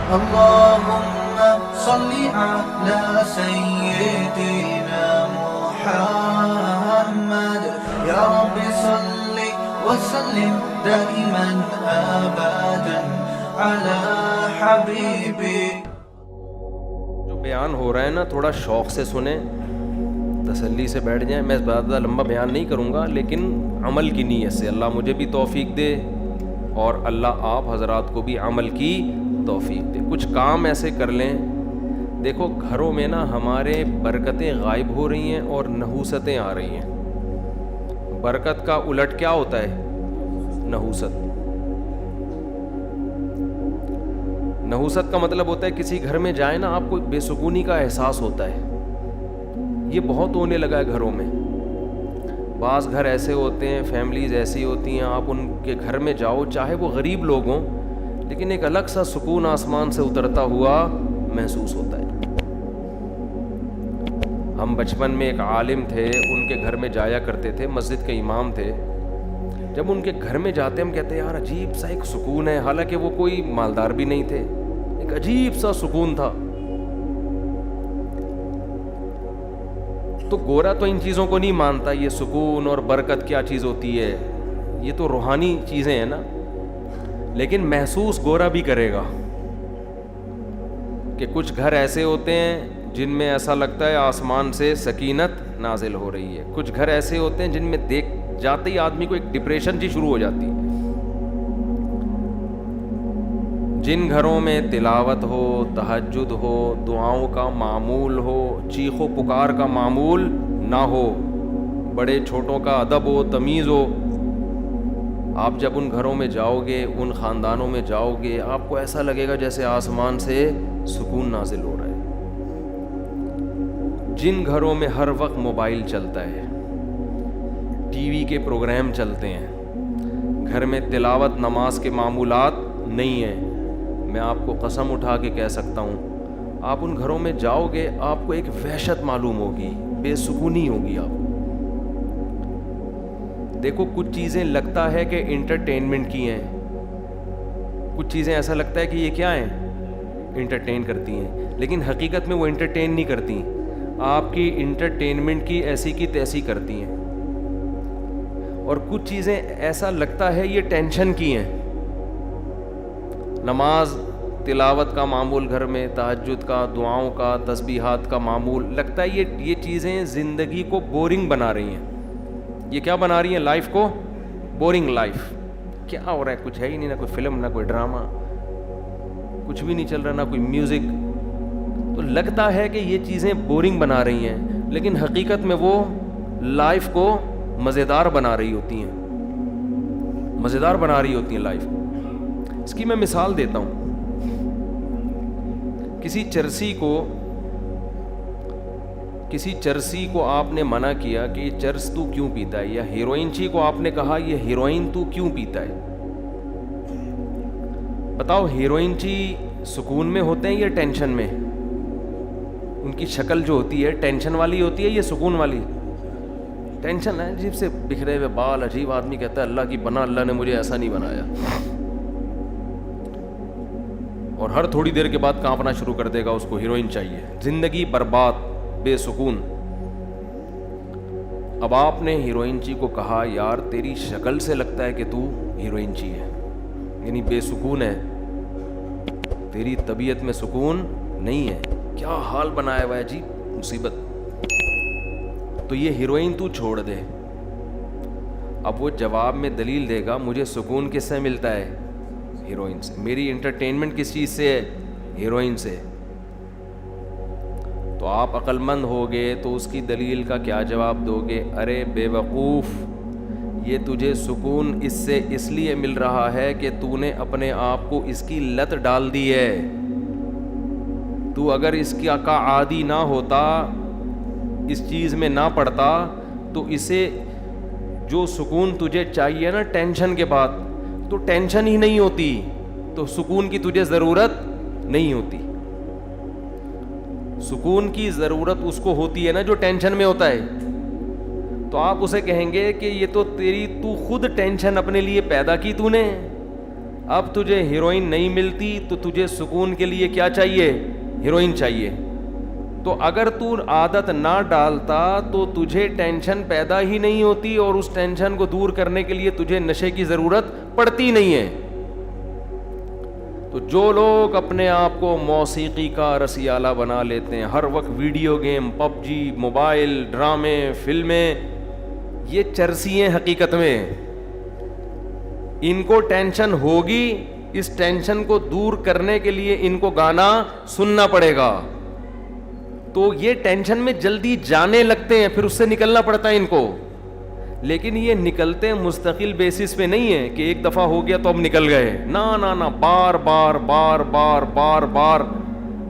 اللهم صل على سيدنا محمد يا رب صل وسلم دائما ابدا على حبيبي. جو بیان ہو رہا ہے نا تھوڑا شوق سے سنیں, تسلی سے بیٹھ جائیں. میں زیادہ لمبا بیان نہیں کروں گا, لیکن عمل کی نیت سے. اللہ مجھے بھی توفیق دے اور اللہ آپ حضرات کو بھی عمل کی توفیق دے. کچھ کام ایسے کر لیں. دیکھو گھروں میں نا ہمارے برکتیں غائب ہو رہی ہیں اور نحوستیں آ رہی ہیں. برکت کا الٹ کیا ہوتا ہے؟ نحوست. نحوست کا مطلب ہوتا ہے کسی گھر میں جائیں نا آپ کو بے سکونی کا احساس ہوتا ہے. یہ بہت ہونے لگا ہے گھروں میں. بعض گھر ایسے ہوتے ہیں, فیملیز ایسی ہوتی ہیں, آپ ان کے گھر میں جاؤ چاہے وہ غریب لوگ ہوں, لیکن ایک الگ سا سکون آسمان سے اترتا ہوا محسوس ہوتا ہے. ہم بچپن میں ایک عالم تھے, ان کے گھر میں جایا کرتے تھے, مسجد کے امام تھے. جب ان کے گھر میں جاتے ہم کہتے ہیں یار عجیب سا ایک سکون ہے. حالانکہ وہ کوئی مالدار بھی نہیں تھے, ایک عجیب سا سکون تھا. تو گورا تو ان چیزوں کو نہیں مانتا, یہ سکون اور برکت کیا چیز ہوتی ہے, یہ تو روحانی چیزیں ہیں نا. لیکن محسوس گورا بھی کرے گا کہ کچھ گھر ایسے ہوتے ہیں جن میں ایسا لگتا ہے آسمان سے سکینت نازل ہو رہی ہے. کچھ گھر ایسے ہوتے ہیں جن میں دیکھ جاتے ہی آدمی کو ایک ڈپریشن جی شروع ہو جاتی ہے. جن گھروں میں تلاوت ہو, تہجد ہو, دعاؤں کا معمول ہو, چیخ و پکار کا معمول نہ ہو, بڑے چھوٹوں کا ادب ہو, تمیز ہو, آپ جب ان گھروں میں جاؤ گے, ان خاندانوں میں جاؤ گے, آپ کو ایسا لگے گا جیسے آسمان سے سکون نازل ہو رہا ہے. جن گھروں میں ہر وقت موبائل چلتا ہے, ٹی وی کے پروگرام چلتے ہیں, گھر میں تلاوت نماز کے معمولات نہیں ہیں, میں آپ کو قسم اٹھا کے کہہ سکتا ہوں آپ ان گھروں میں جاؤ گے آپ کو ایک وحشت معلوم ہوگی, بے سکونی ہوگی آپ کو. دیکھو کچھ چیزیں لگتا ہے کہ انٹرٹینمنٹ کی ہیں, کچھ چیزیں ایسا لگتا ہے کہ یہ کیا ہیں, انٹرٹین کرتی ہیں, لیکن حقیقت میں وہ انٹرٹین نہیں کرتی, آپ کی انٹرٹینمنٹ کی ایسی کی تیسی کرتی ہیں. اور کچھ چیزیں ایسا لگتا ہے یہ ٹینشن کی ہیں. نماز تلاوت کا معمول گھر میں, تہجد کا, دعاؤں کا, تسبیحات کا معمول, لگتا ہے یہ چیزیں زندگی کو بورنگ بنا رہی ہیں. یہ کیا بنا رہی ہیں؟ لائف کو بورنگ. لائف کیا ہو رہا ہے, کچھ ہے ہی نہیں, نہ کوئی فلم, نہ کوئی ڈرامہ, کچھ بھی نہیں چل رہا, نہ کوئی میوزک. تو لگتا ہے کہ یہ چیزیں بورنگ بنا رہی ہیں, لیکن حقیقت میں وہ لائف کو مزیدار بنا رہی ہوتی ہیں, مزیدار بنا رہی ہوتی ہیں لائف. اس کی میں مثال دیتا ہوں. کسی چرسی کو آپ نے منع کیا کہ یہ چرس تو کیوں پیتا ہے, یا ہیروئن چی کو آپ نے کہا یہ ہیروئن تو کیوں پیتا ہے. بتاؤ ہیروئن چی سکون میں ہوتے ہیں یا ٹینشن میں؟ ان کی شکل جو ہوتی ہے ٹینشن والی ہوتی ہے یا سکون والی؟ ٹینشن ہے, عجیب سے بکھرے ہوئے بال, عجیب. آدمی کہتا ہے اللہ کی پناہ, اللہ نے مجھے ایسا نہیں بنایا. اور ہر تھوڑی دیر کے بعد کانپنا شروع کر دے گا, اس کو ہیروئن چاہیے. زندگی برباد, بے سکون. اب آپ نے ہیروئن چی کو کہا یار تیری شکل سے لگتا ہے کہ تو ہیروئن چی ہے, یعنی بے سکون ہے, تیری طبیعت میں سکون نہیں ہے, کیا حال بنایا ہوا ہے جی, مصیبت. تو یہ ہیروئن تو چھوڑ دے. اب وہ جواب میں دلیل دے گا مجھے سکون کس سے ملتا ہے؟ ہیروئن سے. میری انٹرٹینمنٹ کس چیز سے ہے؟ ہیروئن سے. تو آپ عقل مند ہوگے تو اس کی دلیل کا کیا جواب دو گے؟ ارے بے وقوف, یہ تجھے سکون اس سے اس لیے مل رہا ہے کہ تو نے اپنے آپ کو اس کی لت ڈال دی ہے. تو اگر اس کا عادی نہ ہوتا, اس چیز میں نہ پڑتا, تو اسے جو سکون تجھے چاہیے نا ٹینشن کے بعد, تو ٹینشن ہی نہیں ہوتی, تو سکون کی تجھے ضرورت نہیں ہوتی. سکون کی ضرورت اس کو ہوتی ہے نا جو ٹینشن میں ہوتا ہے. تو آپ اسے کہیں گے کہ یہ تو تو خود ٹینشن اپنے لیے پیدا کی تو نے, اب تجھے ہیروئن نہیں ملتی تو تجھے سکون کے لیے کیا چاہیے؟ ہیروئن چاہیے. تو اگر تو عادت نہ ڈالتا تو تجھے ٹینشن پیدا ہی نہیں ہوتی, اور اس ٹینشن کو دور کرنے کے لیے تجھے نشے کی ضرورت پڑتی نہیں ہے. تو جو لوگ اپنے آپ کو موسیقی کا رسیالہ بنا لیتے ہیں, ہر وقت ویڈیو گیم, پب جی, موبائل, ڈرامے, فلمیں, یہ چرسی ہیں حقیقت میں. ان کو ٹینشن ہوگی, اس ٹینشن کو دور کرنے کے لیے ان کو گانا سننا پڑے گا, تو یہ ٹینشن میں جلدی جانے لگتے ہیں, پھر اس سے نکلنا پڑتا ہے ان کو. لیکن یہ نکلتے مستقل بیسس پہ نہیں ہے کہ ایک دفعہ ہو گیا تو اب نکل گئے, نہ بار بار بار بار بار بار.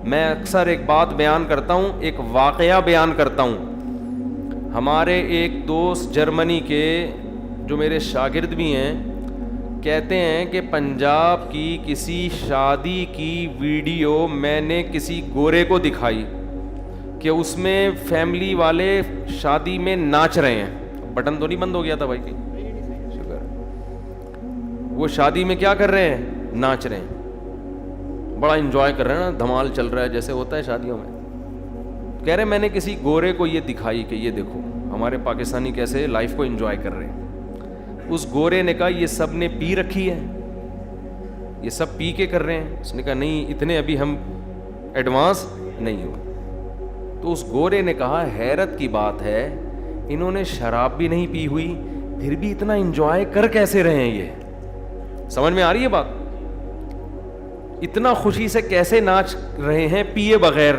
میں اکثر ایک بات بیان کرتا ہوں, ایک واقعہ بیان کرتا ہوں. ہمارے ایک دوست جرمنی کے جو میرے شاگرد بھی ہیں, کہتے ہیں کہ پنجاب کی کسی شادی کی ویڈیو میں نے کسی گورے کو دکھائی کہ اس میں فیملی والے شادی میں ناچ رہے ہیں. بٹن تو نہیں بند ہو گیا تھا بھائی کی شکر. وہ شادی میں کیا کر رہے ہیں؟ ناچ رہے ہیں, بڑا انجوائے کر رہے ہیں نا, دھمال چل رہا ہے جیسے ہوتا ہے شادیوں میں. کہہ رہے میں نے کسی گورے کو یہ دکھائی کہ یہ دیکھو ہمارے پاکستانی کیسے لائف کو انجوائے کر رہے ہیں. اس گورے نے کہا یہ سب نے پی رکھی ہے, یہ سب پی کے کر رہے ہیں. اس نے کہا نہیں, اتنے ابھی ہم ایڈوانس نہیں ہوئے. تو اس گورے نے کہا حیرت کی بات ہے, انہوں نے شراب بھی نہیں پی ہوئی, پھر بھی اتنا انجوائے کر کیسے رہے ہیں؟ یہ سمجھ میں آ رہی ہے بات؟ اتنا خوشی سے کیسے ناچ رہے ہیں پیے بغیر؟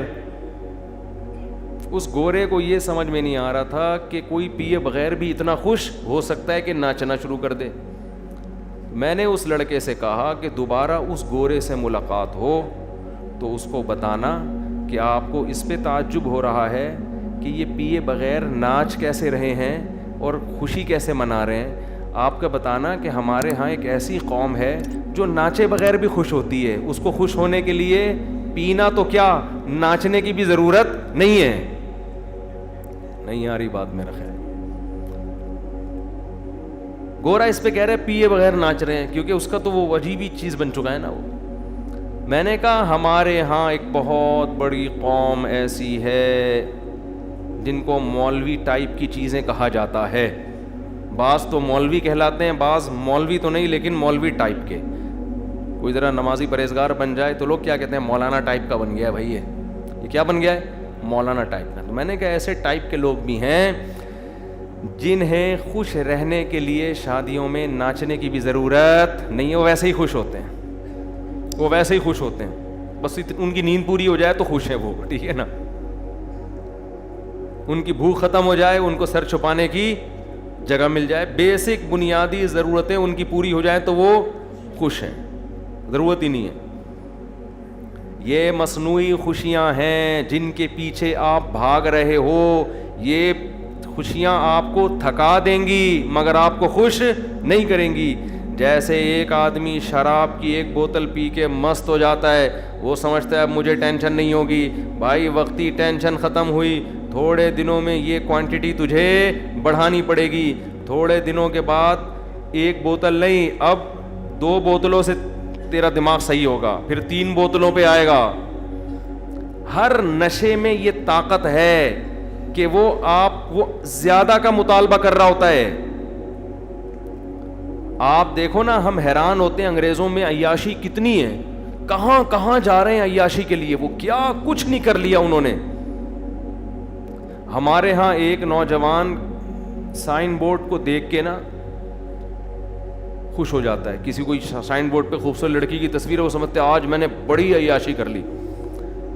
اس گورے کو یہ سمجھ میں نہیں آ رہا تھا کہ کوئی پیے بغیر بھی اتنا خوش ہو سکتا ہے کہ ناچنا شروع کر دے. میں نے اس لڑکے سے کہا کہ دوبارہ اس گورے سے ملاقات ہو تو اس کو بتانا کہ آپ کو اس پہ تعجب ہو رہا ہے کہ یہ پیے بغیر ناچ کیسے رہے ہیں اور خوشی کیسے منا رہے ہیں. آپ کا بتانا کہ ہمارے ہاں ایک ایسی قوم ہے جو ناچے بغیر بھی خوش ہوتی ہے, اس کو خوش ہونے کے لیے پینا تو کیا ناچنے کی بھی ضرورت نہیں ہے. نہیں آ رہی بات میرا خیال. گورا اس پہ کہہ رہے پیے بغیر ناچ رہے ہیں کیونکہ اس کا تو وہ عجیب ہی چیز بن چکا ہے نا وہ. میں نے کہا ہمارے ہاں ایک بہت بڑی قوم ایسی ہے جن کو مولوی ٹائپ کی چیزیں کہا جاتا ہے. بعض تو مولوی کہلاتے ہیں, بعض مولوی تو نہیں لیکن مولوی ٹائپ کے. کوئی ذرا نمازی پرہیزگار بن جائے تو لوگ کیا کہتے ہیں؟ مولانا ٹائپ کا بن گیا ہے بھائی, یہ کیا بن گیا ہے؟ مولانا ٹائپ کا. تو میں نے کہا ایسے ٹائپ کے لوگ بھی ہیں جنہیں خوش رہنے کے لیے شادیوں میں ناچنے کی بھی ضرورت نہیں ہے, وہ ویسے ہی خوش ہوتے ہیں, وہ ویسے ہی خوش ہوتے ہیں. بس ان کی نیند پوری ہو جائے تو خوش ہے وہ, ٹھیک ہے نا. ان کی بھوک ختم ہو جائے, ان کو سر چھپانے کی جگہ مل جائے, بیسک بنیادی ضرورتیں ان کی پوری ہو جائیں تو وہ خوش ہیں, ضرورت ہی نہیں ہے. یہ مصنوعی خوشیاں ہیں جن کے پیچھے آپ بھاگ رہے ہو. یہ خوشیاں آپ کو تھکا دیں گی مگر آپ کو خوش نہیں کریں گی. جیسے ایک آدمی شراب کی ایک بوتل پی کے مست ہو جاتا ہے, وہ سمجھتا ہے اب مجھے ٹینشن نہیں ہوگی. بھائی وقتی ٹینشن ختم ہوئی, تھوڑے دنوں میں یہ کوانٹٹی تجھے بڑھانی پڑے گی. تھوڑے دنوں کے بعد ایک بوتل نہیں, اب 2 بوتلوں سے تیرا دماغ صحیح ہوگا, پھر 3 بوتلوں پہ آئے گا. ہر نشے میں یہ طاقت ہے کہ وہ زیادہ کا مطالبہ کر رہا ہوتا ہے. آپ دیکھو نا, ہم حیران ہوتے ہیں انگریزوں میں عیاشی کتنی ہے, کہاں کہاں جا رہے ہیں عیاشی کے لیے, وہ کیا کچھ نہیں کر لیا انہوں نے. ہمارے ہاں ایک نوجوان سائن بورڈ کو دیکھ کے نا خوش ہو جاتا ہے. کسی کوئی سائن بورڈ پہ خوبصورت لڑکی کی تصویر ہے, وہ سمجھتے ہیں آج میں نے بڑی عیاشی کر لی.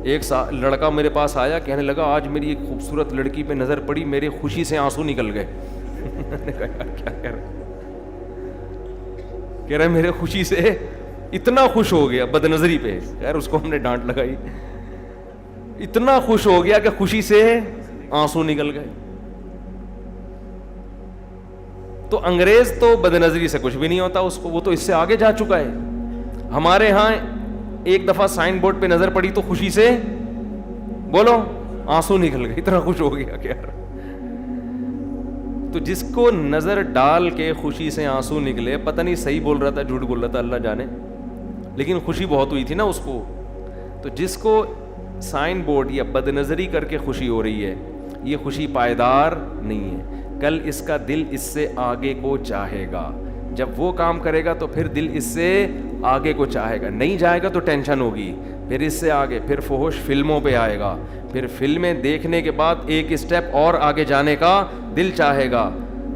ایک لڑکا میرے پاس آیا, کہنے لگا آج میری ایک خوبصورت لڑکی پہ نظر پڑی, میرے خوشی سے آنسو نکل گئے. کیا کہہ رہے میرے خوشی سے اتنا خوش ہو گیا, بد نظری پہ. خیر اس کو ہم نے ڈانٹ لگائی. اتنا خوش ہو گیا کہ خوشی سے آنسو نکل گئے. تو انگریز تو بد نظری سے کچھ بھی نہیں ہوتا اس کو, وہ تو اس سے آگے جا چکا ہے. ہمارے ہاں ایک دفعہ سائن بورڈ پہ نظر پڑی تو خوشی سے بولو آنسو نکل گئے, اتنا خوش ہو گیا کہ یار. تو جس کو نظر ڈال کے خوشی سے آنسو نکلے, پتہ نہیں صحیح بول رہا تھا جھوٹ بول رہا تھا اللہ جانے, لیکن خوشی بہت ہوئی تھی نا اس کو. تو جس کو سائن بورڈ یا بد نظری کر کے خوشی ہو رہی ہے, یہ خوشی پائیدار نہیں ہے. کل اس کا دل اس سے آگے کو چاہے گا. جب وہ کام کرے گا تو پھر دل اس سے آگے کو چاہے گا. نہیں جائے گا تو ٹینشن ہوگی, پھر اس سے آگے, پھر فحش فلموں پہ آئے گا, پھر فلمیں دیکھنے کے بعد ایک اسٹیپ اور آگے جانے کا دل چاہے گا.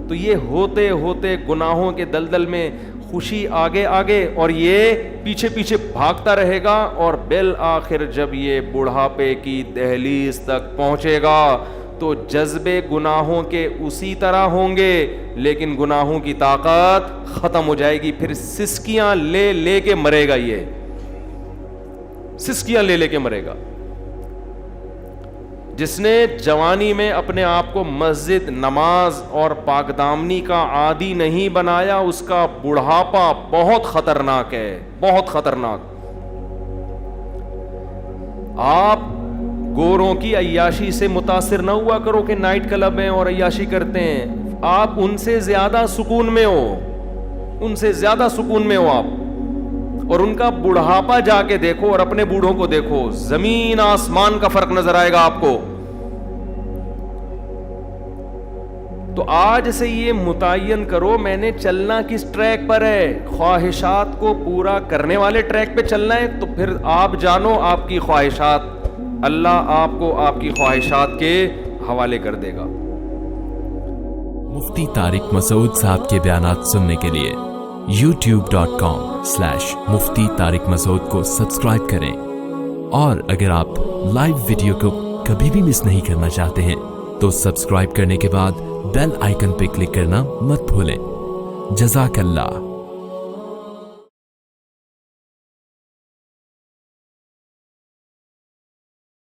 تو یہ ہوتے ہوتے گناہوں کے دلدل میں خوشی آگے آگے اور یہ پیچھے پیچھے بھاگتا رہے گا, اور بالآخر جب یہ بڑھاپے کی دہلیز تک پہنچے گا تو جذبے گناہوں کے اسی طرح ہوں گے, لیکن گناہوں کی طاقت ختم ہو جائے گی. پھر سسکیاں لے لے کے مرے گا, یہ سسکیاں لے لے کے مرے گا. جس نے جوانی میں اپنے آپ کو مسجد, نماز اور پاک دامنی کا عادی نہیں بنایا, اس کا بڑھاپا بہت خطرناک ہے, بہت خطرناک. آپ گوروں کی عیاشی سے متاثر نہ ہوا کرو کہ نائٹ کلب ہیں اور عیاشی کرتے ہیں. آپ ان سے زیادہ سکون میں ہو, ان سے زیادہ سکون میں ہو آپ. اور ان کا بڑھاپا جا کے دیکھو اور اپنے بوڑھوں کو دیکھو, زمین آسمان کا فرق نظر آئے گا آپ کو. تو آج سے یہ متعین کرو میں نے چلنا کس ٹریک پر ہے. خواہشات کو پورا کرنے والے ٹریک پہ چلنا ہے, تو پھر آپ جانو آپ کی خواہشات, اللہ آپ کو آپ کی خواہشات کے حوالے کر دے گا. مفتی طارق مسعود صاحب کے بیانات سننے کے لیے youtube.com/مفتی طارق مسعود کو سبسکرائب کریں, اور اگر آپ لائیو ویڈیو کو کبھی بھی مس نہیں کرنا چاہتے ہیں تو سبسکرائب کرنے کے بعد بیل آئیکن پہ کلک کرنا مت بھولیں. جزاک اللہ.